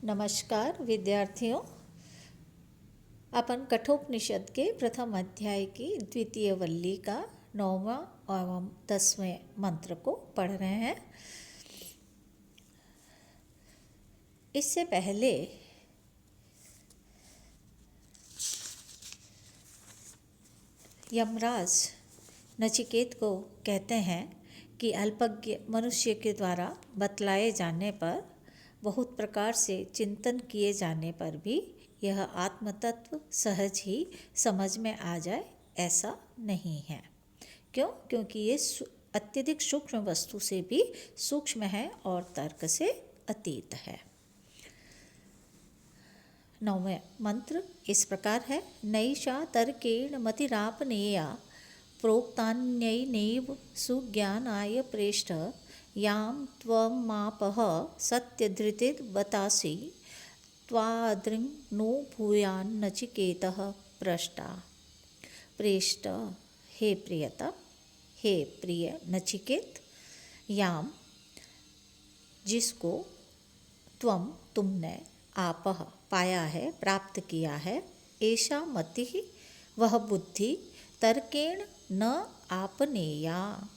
नमस्कार विद्यार्थियों। अपन कठोपनिषद के प्रथम अध्याय की द्वितीय वल्ली का 9वां एवं 10वें मंत्र को पढ़ रहे हैं। इससे पहले यमराज नचिकेत को कहते हैं कि अल्पज्ञ मनुष्य के द्वारा बतलाए जाने पर, बहुत प्रकार से चिंतन किए जाने पर भी यह आत्मतत्व सहज ही समझ में आ जाए, ऐसा नहीं है। क्यों? क्योंकि ये अत्यधिक सूक्ष्म वस्तु से भी सूक्ष्म है और तर्क से अतीत है। 9वें मंत्र इस प्रकार है। नैषा तर्केण मतिरापनेया प्रोक्तान्यैनैव सुज्ञानाय प्रेष्ठ यां त्वमापः सत्यधृतिर्वतासि त्वादृङ् नो भूयान्नचिकेतः प्रेष्ठ। हे प्रियता, हे प्रिय नचिकेत, यां जिसको तुमने आपह पाया है, प्राप्त किया है, ऐसा मति वह बुद्धि तर्केण न आपनेया,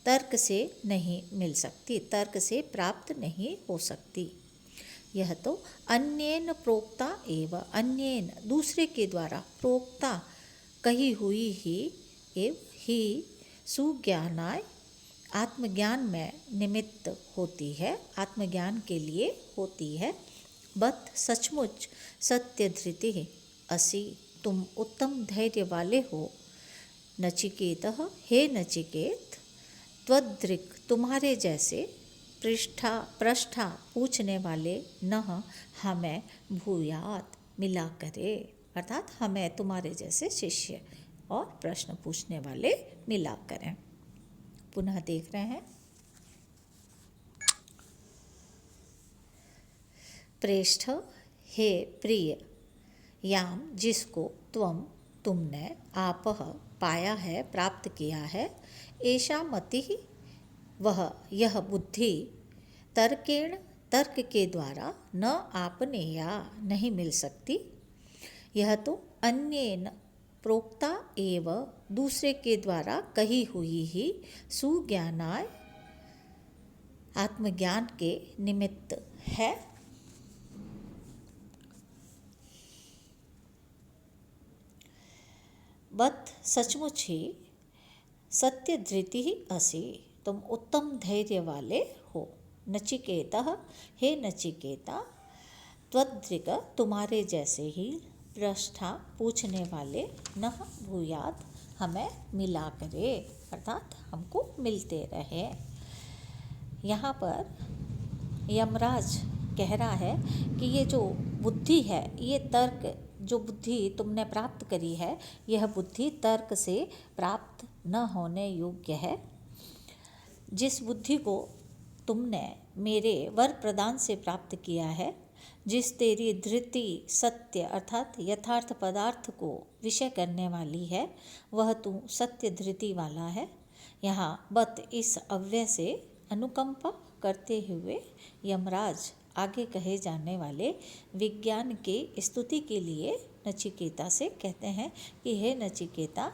तर्क से नहीं मिल सकती, तर्क से प्राप्त नहीं हो सकती। यह तो अन्येन प्रोक्ता एव, अन्येन दूसरे के द्वारा, प्रोक्ता कही हुई ही सुज्ञानाय आत्मज्ञान में निमित्त होती है, आत्मज्ञान के लिए होती है। बत सचमुच सत्य धृति असि, तुम उत्तम धैर्य वाले हो। नचिकेतः, हे नचिकेत, त्वदृक् तुम्हारे जैसे, पृष्ठा पूछने वाले, नह हमें भूयात मिला करे, अर्थात हमें तुम्हारे जैसे शिष्य और प्रश्न पूछने वाले मिला करें। पुनः देख रहे हैं। प्रेष्ठ, हे प्रिय, याम जिसको तुमने आपह पाया है, प्राप्त किया है, ऐसा मति वह यह बुद्धि तर्केण तर्क के द्वारा न आपनेया नहीं मिल सकती। यह तो अन्येन प्रोक्ता एव दूसरे के द्वारा कही हुई ही सुज्ञानाय आत्मज्ञान के निमित्त है। बत सचमुच ही सत्य धृति ही असि, तुम उत्तम धैर्य वाले हो। नचिकेतः, हे नचिकेता, त्वदृक् तुम्हारे जैसे ही, पृष्ठा पूछने वाले, नह भूयात हमें मिला करे, अर्थात हमको मिलते रहे। यहाँ पर यमराज कह रहा है कि ये जो बुद्धि है, ये तर्क, जो बुद्धि तुमने प्राप्त करी है, यह बुद्धि तर्क से प्राप्त न होने योग्य है। जिस बुद्धि को तुमने मेरे वर प्रदान से प्राप्त किया है, जिस तेरी धृति सत्य अर्थात यथार्थ पदार्थ को विषय करने वाली है, वह तू सत्य धृति वाला है। यहाँ बत इस अव्यय से अनुकंपा करते हुए यमराज आगे कहे जाने वाले विज्ञान के स्तुति के लिए नचिकेता से कहते हैं कि हे नचिकेता,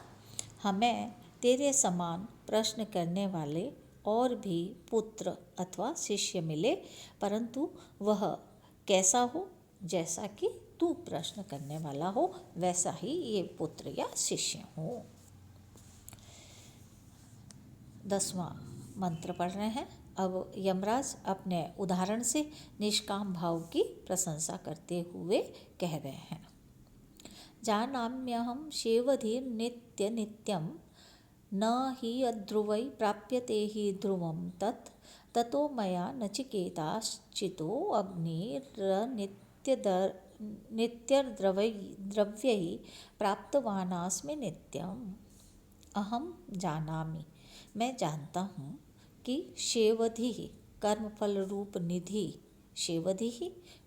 हमें तेरे समान प्रश्न करने वाले और भी पुत्र अथवा शिष्य मिले, परंतु वह कैसा हो, जैसा कि तू प्रश्न करने वाला हो, वैसा ही ये पुत्र या शिष्य हो। 10वां मंत्र पढ़ रहे हैं। अब यमराज अपने उदाहरण से निष्काम भाव की प्रशंसा करते हुए कह रहे हैं। जानाम्यहं शेवधिर्नित्य नित्यं, न हि अध्रुवै प्राप्यते हि ध्रुवं तत्, ततो मया नचिकेताश्चितो अग्निर्नित्यर्द्रव्यैः प्राप्तवानास्मि नित्यम्। अहम जानामि, मैं जानता हूँ कि शेवधि कर्मफल रूप निधि, शेवधि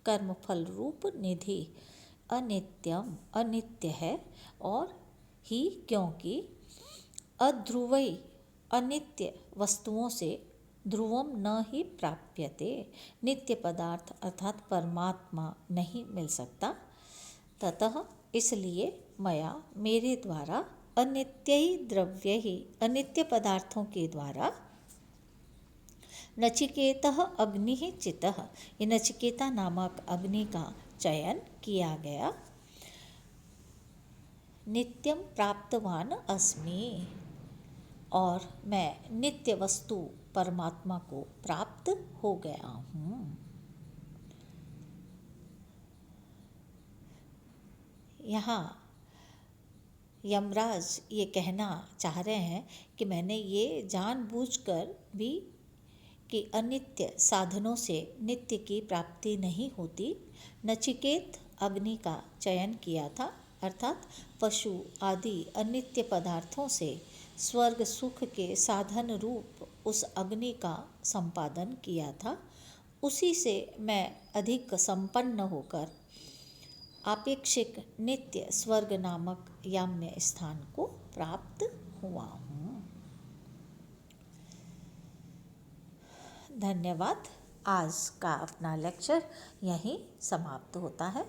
कर्मफल रूप निधि अनित्यम अनित्य है, और ही क्योंकि अध्रुवई अनित्य वस्तुओं से ध्रुवम न ही प्राप्यते, नित्य पदार्थ अर्थात परमात्मा नहीं मिल सकता। ततः इसलिए मया मेरे द्वारा अनित्यैः द्रव्यैः अनित्य पदार्थों के द्वारा नचिकेतः अग्निः चितः, ये नचिकेता नामक अग्नि का चयन किया गया। नित्यं प्राप्तवान अस्मि, और मैं नित्य वस्तु परमात्मा को प्राप्त हो गया हूँ। यहाँ यमराज ये कहना चाह रहे हैं कि मैंने ये जानबूझकर भी कि अनित्य साधनों से नित्य की प्राप्ति नहीं होती, नचिकेत अग्नि का चयन किया था, अर्थात पशु आदि अनित्य पदार्थों से स्वर्ग सुख के साधन रूप उस अग्नि का संपादन किया था। उसी से मैं अधिक संपन्न होकर आपेक्षिक नित्य स्वर्ग नामक याम्य स्थान को प्राप्त हुआ हूँ। धन्यवाद। आज का अपना लेक्चर यहीं समाप्त होता है।